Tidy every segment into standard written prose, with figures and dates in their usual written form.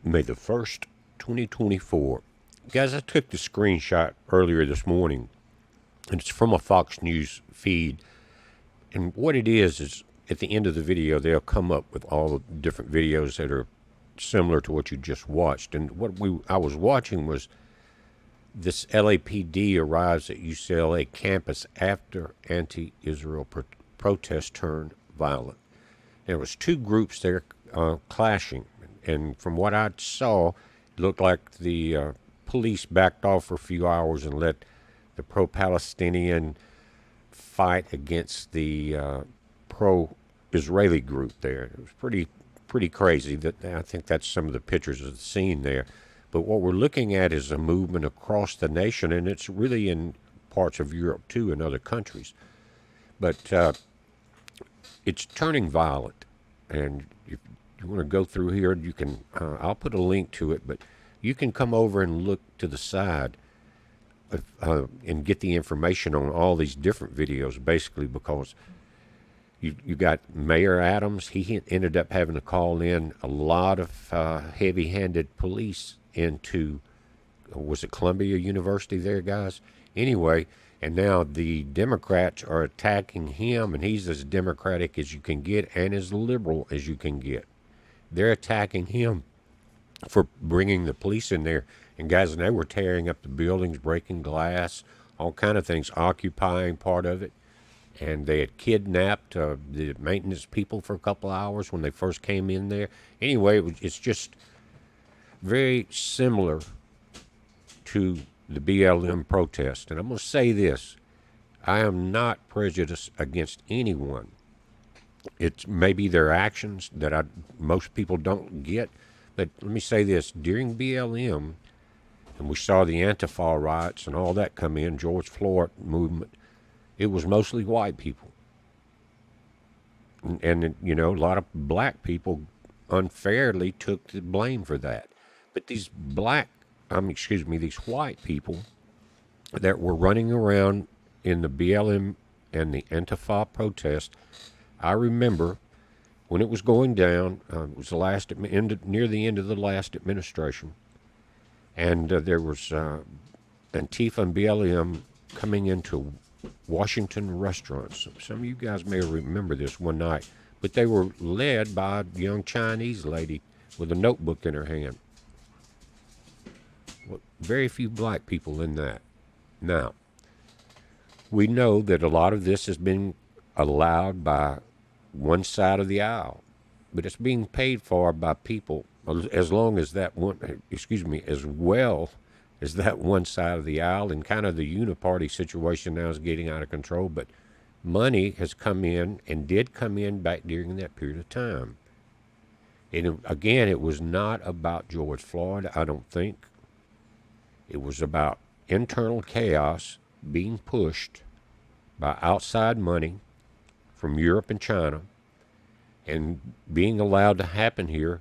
May the 1st, 2024. Guys, I took the screenshot earlier this morning, and it's from a Fox News feed. And what it is at the end of the video, they'll come up with all the different videos that are similar to what you just watched. And I was watching was this LAPD arrives at UCLA campus after anti-Israel protests turned violent. There was two groups there clashing, and from what I saw, it looked like the police backed off for a few hours and let the pro-Palestinian fight against the pro-Israeli group there. It was pretty crazy. That I think that's some of the pictures of the scene there. But what we're looking at is a movement across the nation, and it's really in parts of Europe too, and other countries. But it's turning violent, and if you want to go through here, you can. I'll put a link to it, but you can come over and look to the side and get the information on all these different videos. Basically, because you got Mayor Adams. He ended up having to call in a lot of heavy-handed police into, was it Columbia University there, guys? Anyway, and now the Democrats are attacking him, and he's as Democratic as you can get and as liberal as you can get. They're attacking him for bringing the police in there. And guys, they were tearing up the buildings, breaking glass, all kind of things, occupying part of it. And they had kidnapped the maintenance people for a couple hours when they first came in there. Anyway, it's just very similar to the BLM protest. And I'm going to say this. I am not prejudiced against anyone. It's maybe their actions that most people don't get. But let me say this. During BLM, and we saw the Antifa riots and all that come in, George Floyd movement, it was mostly white people. And you know, a lot of black people unfairly took the blame for that. But these these white people that were running around in the BLM and the Antifa protest, I remember when it was going down. It was near the end of the last administration, and there was Antifa and BLM coming into Washington restaurants. Some of you guys may remember this one night, but they were led by a young Chinese lady with a notebook in her hand. Well, very few black people in that. Now, we know that a lot of this has been allowed by one side of the aisle, but it's being paid for by people as long as that one, as well as that one side of the aisle, and kind of the uniparty situation now is getting out of control. But money has come in and did come in back during that period of time. And again, it was not about George Floyd, I don't think. It was about internal chaos being pushed by outside money from Europe and China, and being allowed to happen here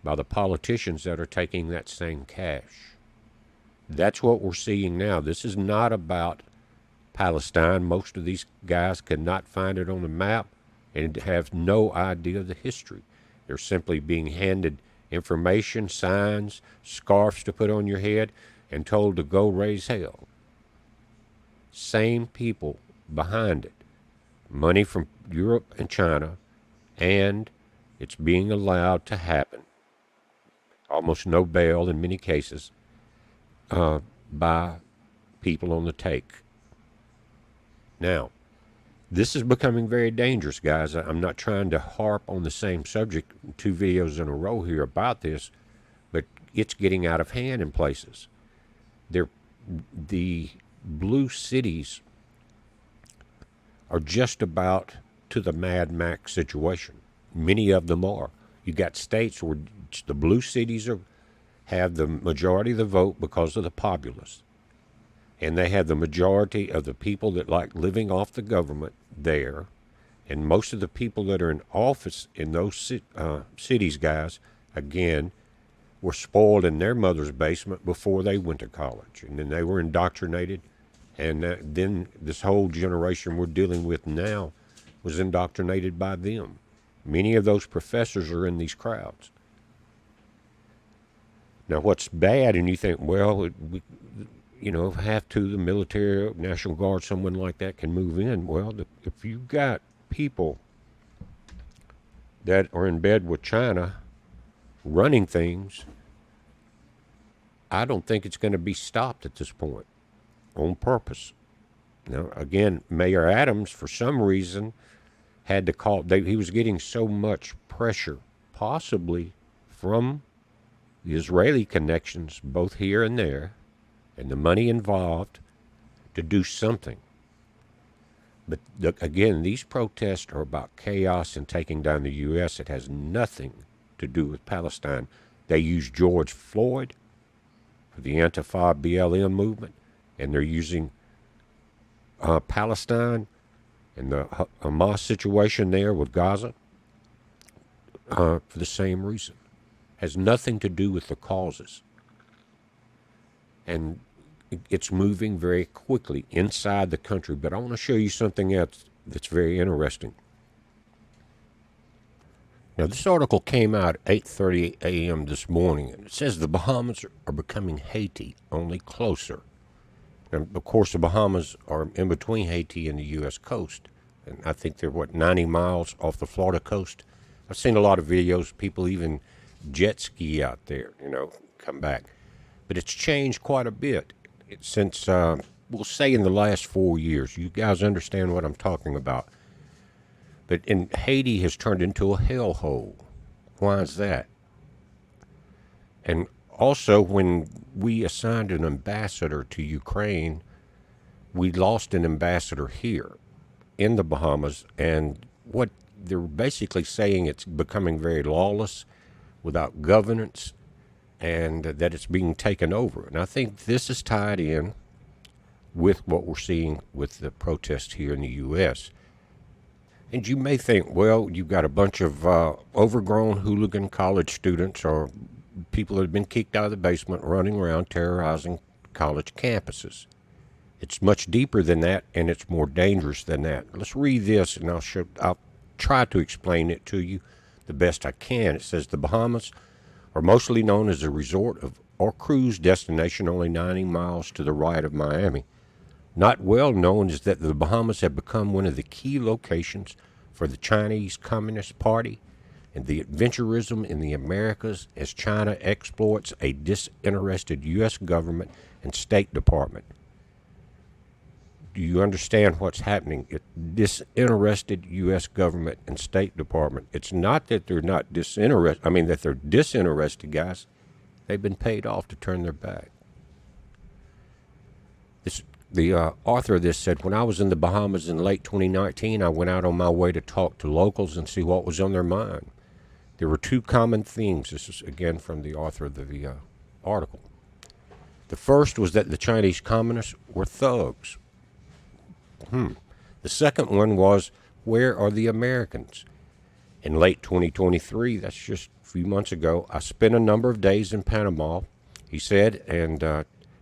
by the politicians that are taking that same cash. That's what we're seeing now. This is not about Palestine. Most of these guys could not find it on the map and have no idea of the history. They're simply being handed information, signs, scarves to put on your head, and told to go raise hell. Same people behind it. Money from Europe and China, and it's being allowed to happen. Almost no bail in many cases by people on the take. Now, this is becoming very dangerous, guys. I'm not trying to harp on the same subject, 2 videos in a row here about this, but it's getting out of hand in places. The blue cities are just about to the Mad Max situation. Many of them are. You got states where the blue cities have the majority of the vote because of the populists. And they have the majority of the people that like living off the government there. And most of the people that are in office in those cities, guys, again, were spoiled in their mother's basement before they went to college. And then they were indoctrinated. And then this whole generation we're dealing with now was indoctrinated by them. Many of those professors are in these crowds. Now, what's bad, and you think, well, if have to, the military, National Guard, someone like that can move in. Well, if you've got people that are in bed with China running things, I don't think it's going to be stopped at this point on purpose. Now, again, Mayor Adams, for some reason, had to call. He was getting so much pressure, possibly from the Israeli connections, both here and there, and the money involved, to do something. But again, these protests are about chaos and taking down the U.S. It has nothing to do with Palestine. They use George Floyd for the Antifa BLM movement, and they're using Palestine and the Hamas situation there with Gaza for the same reason. Has nothing to do with the causes. And it's moving very quickly inside the country. But I want to show you something else that's very interesting. Now, this article came out at 8:30 a.m. this morning, and it says the Bahamas are becoming Haiti, only closer. And of course, the Bahamas are in between Haiti and the U.S. coast. And I think they're, 90 miles off the Florida coast. I've seen a lot of videos, people even jet ski out there, come back. But it's changed quite a bit since, we'll say, in the last 4 years. You guys understand what I'm talking about. But Haiti has turned into a hellhole. Why is that? And also, when we assigned an ambassador to Ukraine, we lost an ambassador here in the Bahamas. And what they're basically saying, it's becoming very lawless, without governance, and that it's being taken over. And I think this is tied in with what we're seeing with the protests here in the U.S. And you may think, well, you've got a bunch of overgrown hooligan college students or people that have been kicked out of the basement running around terrorizing college campuses. It's much deeper than that, and it's more dangerous than that. Let's read this, and I'll try to explain it to you the best I can. It says the Bahamas are mostly known as a resort or cruise destination only 90 miles to the right of Miami. Not well known is that the Bahamas have become one of the key locations for the Chinese Communist Party and the adventurism in the Americas as China exploits a disinterested U.S. government and State Department. Do you understand what's happening? Disinterested U.S. government and State Department. It's not that they're not disinterested. That they're disinterested, guys. They've been paid off to turn their back. The author of this said, when I was in the Bahamas in late 2019, I went out on my way to talk to locals and see what was on their mind. There were two common themes. This is, again, from the author of the article. The first was that the Chinese communists were thugs. The second one was, where are the Americans? In late 2023, that's just a few months ago, I spent a number of days in Panama, he said, and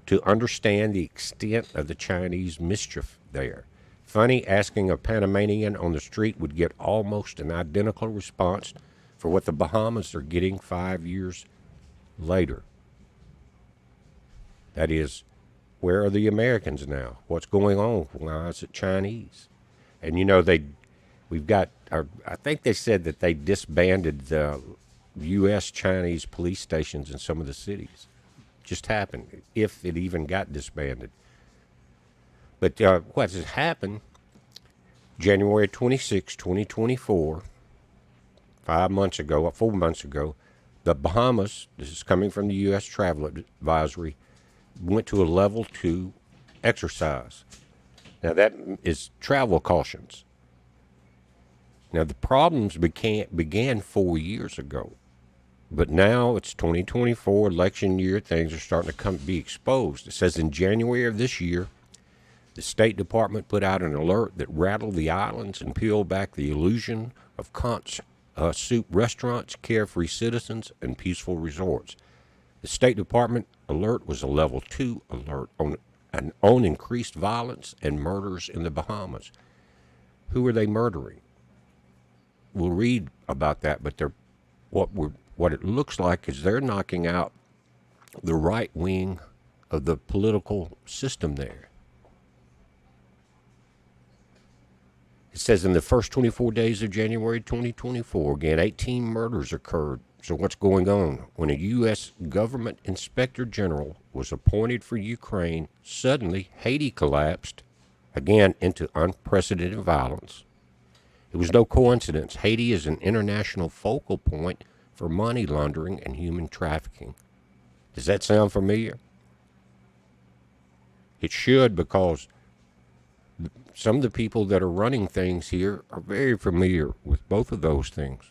to understand the extent of the Chinese mischief there. Funny, asking a Panamanian on the street would get almost an identical response for what the Bahamas are getting 5 years later. That is, where are the Americans now? What's going on? Why is it Chinese? And we've got, I think they said that they disbanded the U.S. Chinese police stations in some of the cities. Just happened, if it even got disbanded. But what has happened, January 26, 2024, 4 months ago, the Bahamas, this is coming from the U.S. Travel Advisory, went to a level 2 exercise. Now that is travel cautions. Now the problems began 4 years ago, but now it's 2024, election year, things are starting to be exposed. It says in January of this year, the State Department put out an alert that rattled the islands and peeled back the illusion of conch soup restaurants, carefree citizens, and peaceful resorts. The State Department alert was a level 2 alert on increased violence and murders in the Bahamas. Who are they murdering? We'll read about that, but what it looks like is they're knocking out the right wing of the political system there. It says in the first 24 days of January 2024, again, 18 murders occurred. So what's going on? When a U.S. government inspector general was appointed for Ukraine, suddenly Haiti collapsed, again, into unprecedented violence. It was no coincidence. Haiti is an international focal point for money laundering and human trafficking. Does that sound familiar? It should, because some of the people that are running things here are very familiar with both of those things.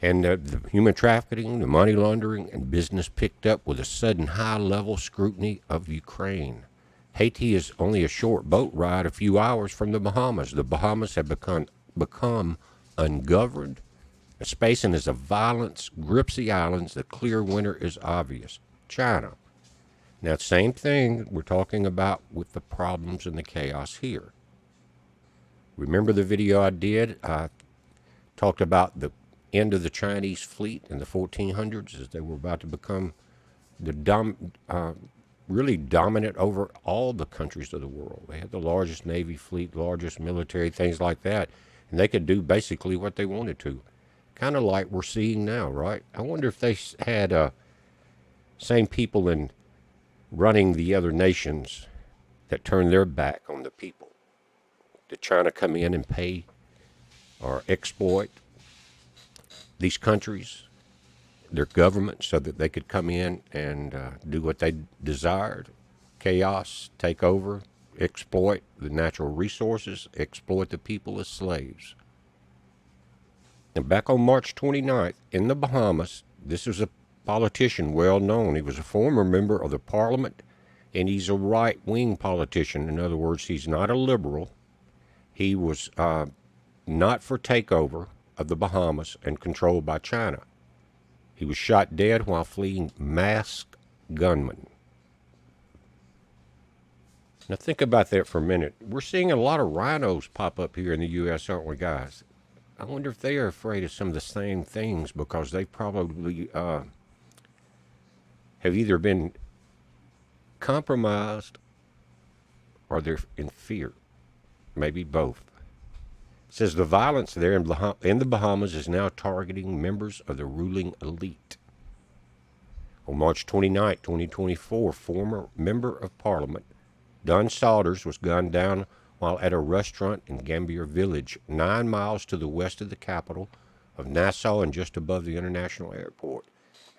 And the human trafficking, the money laundering, and business picked up with a sudden high-level scrutiny of Ukraine. Haiti is only a short boat ride, a few hours from the Bahamas. The Bahamas have become ungoverned. A space and as the violence grips the islands, the clear winner is obvious. China. Now, same thing we're talking about with the problems and the chaos here. Remember the video I did? I talked about the end of the Chinese fleet in the 1400s as they were about to become the really dominant over all the countries of the world. They had the largest Navy fleet, largest military, things like that, and they could do basically what they wanted to. Kind of like we're seeing now, right? I wonder if they had same people in running the other nations that turn their back on the people. Did China come in and pay or exploit these countries, their government, so that they could come in and do what they desired? Chaos, take over, exploit the natural resources, exploit the people as slaves. And back on March 29th in the Bahamas, this was a politician well known. He was a former member of the parliament, and he's a right-wing politician. In other words, he's not a liberal. He was not for takeover of the Bahamas and controlled by China. He was shot dead while fleeing masked gunmen. Now think about that for a minute. We're seeing a lot of rhinos pop up here in the U.S., aren't we, guys? I wonder if they are afraid of some of the same things because they probably have either been compromised or they're in fear. Maybe both. It says the violence there in the Bahamas is now targeting members of the ruling elite. On March 29, 2024, former member of parliament Don Saunders was gunned down while at a restaurant in Gambier Village, 9 miles to the west of the capital of Nassau and just above the international airport.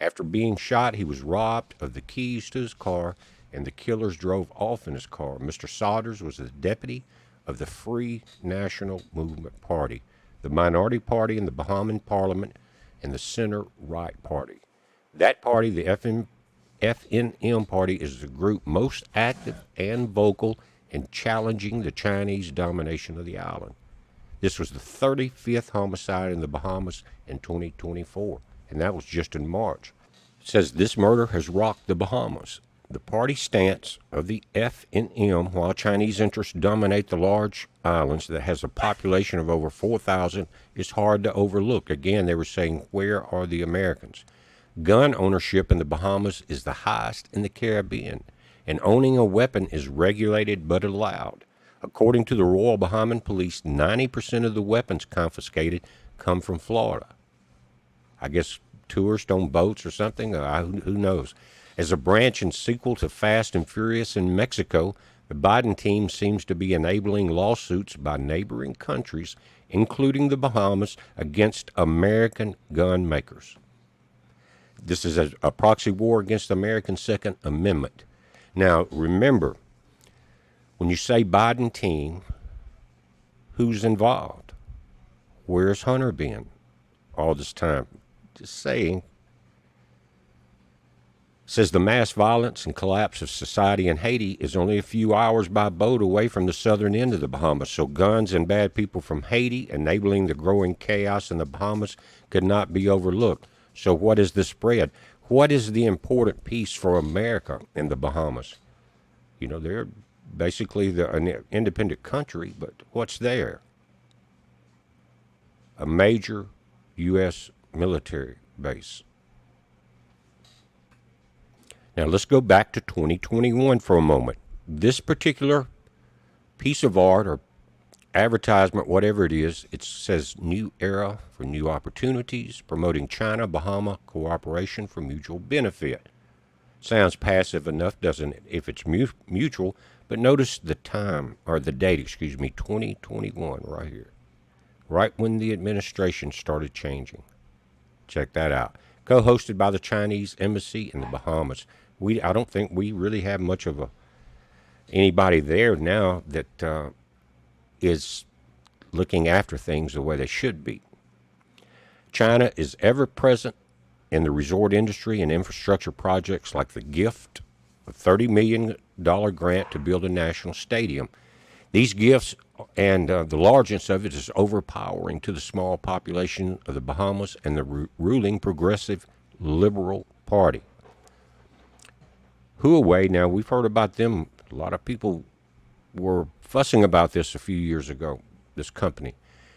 After being shot, he was robbed of the keys to his car, and the killers drove off in his car. Mr. Saunders was the deputy of the Free National Movement Party, the minority party in the Bahamian parliament, and the center-right party. That party, the FNM party, is the group most active and vocal in challenging the Chinese domination of the island. This was the 35th homicide in the Bahamas in 2024, and that was just in March. It says this murder has rocked the Bahamas. The party stance of the FNM, while Chinese interests dominate the large islands that has a population of over 4,000, is hard to overlook. Again, they were saying, where are the Americans? Gun ownership in the Bahamas is the highest in the Caribbean, and owning a weapon is regulated but allowed. According to the Royal Bahamian Police, 90% of the weapons confiscated come from Florida. I guess tourists on boats or something, who knows. As a branch and sequel to Fast and Furious in Mexico, the Biden team seems to be enabling lawsuits by neighboring countries, including the Bahamas, against American gun makers. This is a proxy war against the American Second Amendment. Now, remember, when you say Biden team, who's involved? Where's Hunter been all this time? Just saying. Says the mass violence and collapse of society in Haiti is only a few hours by boat away from the southern end of the Bahamas. So guns and bad people from Haiti enabling the growing chaos in the Bahamas could not be overlooked. So what is the spread? What is the important piece for America in the Bahamas? You know, they're basically an independent country, but what's there? A major U.S. military base. Now let's go back to 2021 for a moment. This particular piece of art or advertisement, whatever it is, it says New Era for New Opportunities, promoting China Bahama cooperation for mutual benefit. Sounds passive enough, doesn't it, if it's mutual? But notice the time, or the date, 2021, right here. Right when the administration started changing. Check that out. Co-hosted by the Chinese Embassy in the Bahamas. I don't think we really have much of anybody there now that is looking after things the way they should be. China is ever present in the resort industry and infrastructure projects like the gift of $30 million grant to build a national stadium. These gifts and the largeness of it is overpowering to the small population of the Bahamas and the ruling progressive liberal party. Huawei, now we've heard about them. A lot of people were fussing about this a few years ago, this company.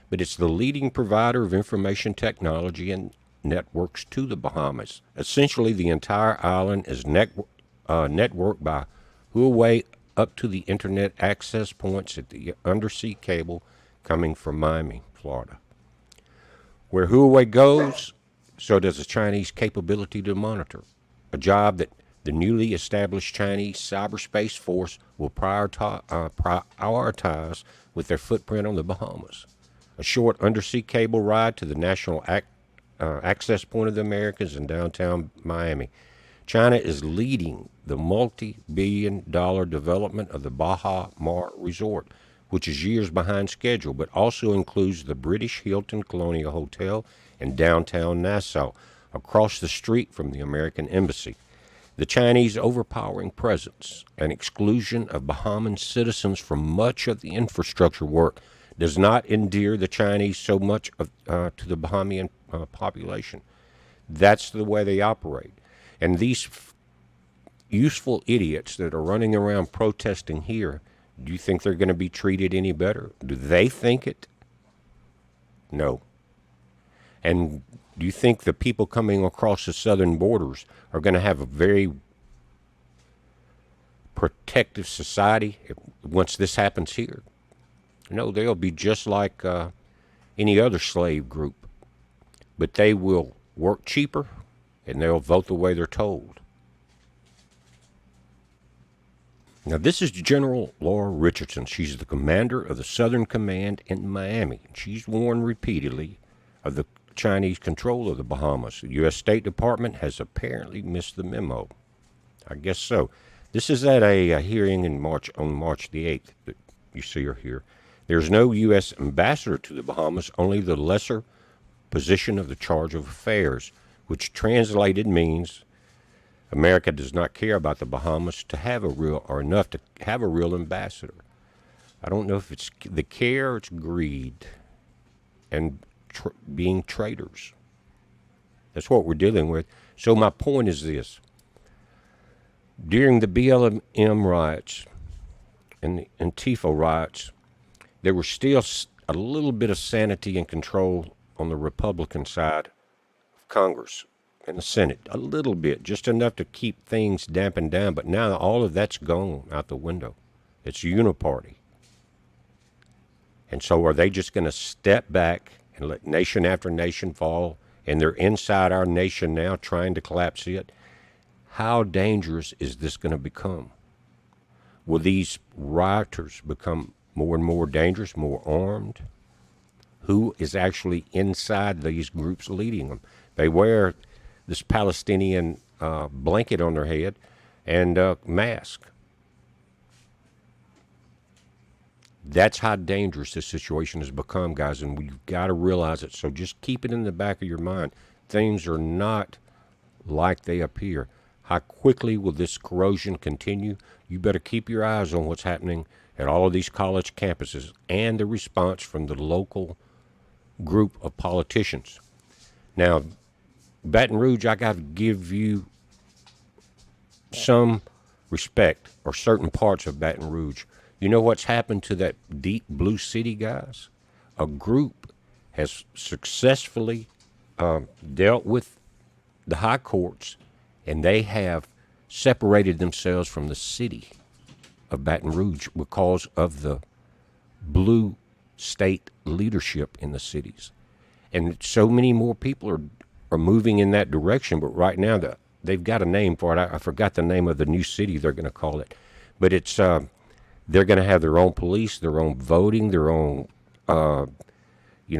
But it's the leading provider of information technology and networks to the Bahamas. Essentially, the entire island is networked by Huawei up to the internet access points at the undersea cable coming from Miami, Florida. Where Huawei goes, so does the Chinese capability to monitor, a job that the newly established Chinese cyberspace force will prioritize with their footprint on the Bahamas. A short undersea cable ride to the national access point of the Americas in downtown Miami. China is leading the multi-billion-dollar development of the Baha Mar Resort, which is years behind schedule, but also includes the British Hilton Colonial Hotel in downtown Nassau, across the street from the American Embassy. The Chinese overpowering presence and exclusion of Bahamian citizens from much of the infrastructure work does not endear the Chinese so much to the Bahamian population. That's the way they operate. And these useful idiots that are running around protesting here, do you think they're going to be treated any better? Do they think it? No. And do you think the people coming across the southern borders are going to have a very protective society once this happens here? No, they'll be just like any other slave group. But they will work cheaper and they'll vote the way they're told. Now, this is General Laura Richardson. She's the commander of the Southern Command in Miami. She's warned repeatedly of the Chinese control of the Bahamas. The U.S. State Department has apparently missed the memo. I guess so. This is at a hearing on March the 8th that you see her here. There's no U.S. ambassador to the Bahamas, only the lesser position of the charge of affairs, which translated means America does not care about the Bahamas to have a real, or enough to have a real ambassador. I don't know if it's the care or it's greed and being traitors. That's what we're dealing with. So my point is this. During the BLM riots and the Antifa riots, there was still a little bit of sanity and control on the Republican side of Congress and the Senate. A little bit, just enough to keep things dampened down. But now all of that's gone out the window. It's uniparty. And so are they just going to step back and let nation after nation fall? And they're inside our nation now trying to collapse it. How dangerous is this going to become? Will these rioters become more and more dangerous, more armed? Who is actually inside these groups leading them? They wear this Palestinian blanket on their head and mask. That's how dangerous this situation has become, guys, and we've got to realize it. So just keep it in the back of your mind. Things are not like they appear. How quickly will this corrosion continue? You better keep your eyes on what's happening at all of these college campuses and the response from the local group of politicians. Now, Baton Rouge, I got to give you some respect, or certain parts of Baton Rouge. You know what's happened to that deep blue city, guys? A group has successfully dealt with the high courts, and they have separated themselves from the city of Baton Rouge because of the blue state leadership in the cities. And so many more people are moving in that direction. But right now, they've got a name for it. I forgot the name of the new city they're going to call it. But it's they're going to have their own police, their own voting, their own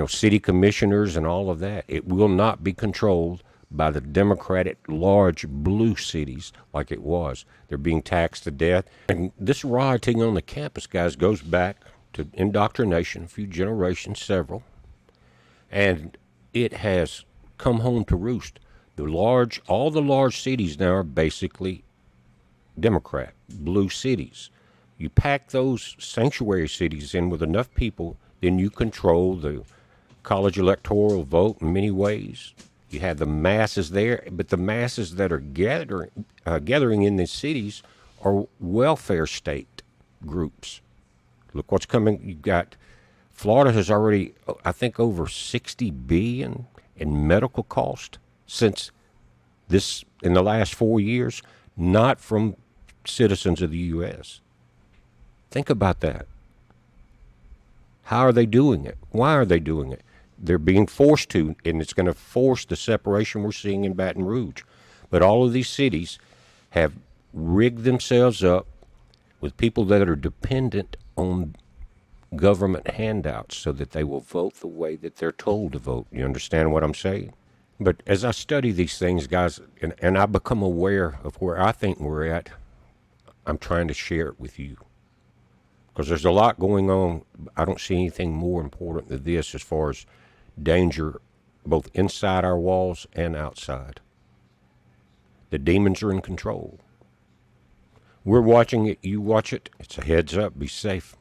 city commissioners and all of that. It will not be controlled by the Democratic large blue cities like it was. They're being taxed to death. And this rioting on the campus, guys, goes back to indoctrination, a few generations, several. And it has come home to roost. All the large cities now are basically Democrat, blue cities. You pack those sanctuary cities in with enough people, then you control the college electoral vote in many ways. You have the masses there, but the masses that are gathering in these cities are welfare state groups. Look what's coming. You've got Florida has already, I think, over $60 billion in medical cost since this in the last 4 years, not from citizens of the U.S. Think about that. How are they doing it? Why are they doing it? They're being forced to, and it's going to force the separation we're seeing in Baton Rouge. But all of these cities have rigged themselves up with people that are dependent on government handouts so that they will vote the way that they're told to vote. You understand what I'm saying? But as I study these things, guys, and I become aware of where I think we're at, I'm trying to share it with you. Because there's a lot going on. I don't see anything more important than this as far as danger, both inside our walls and outside. The demons are in control. We're watching it. You watch it. It's a heads up. Be safe.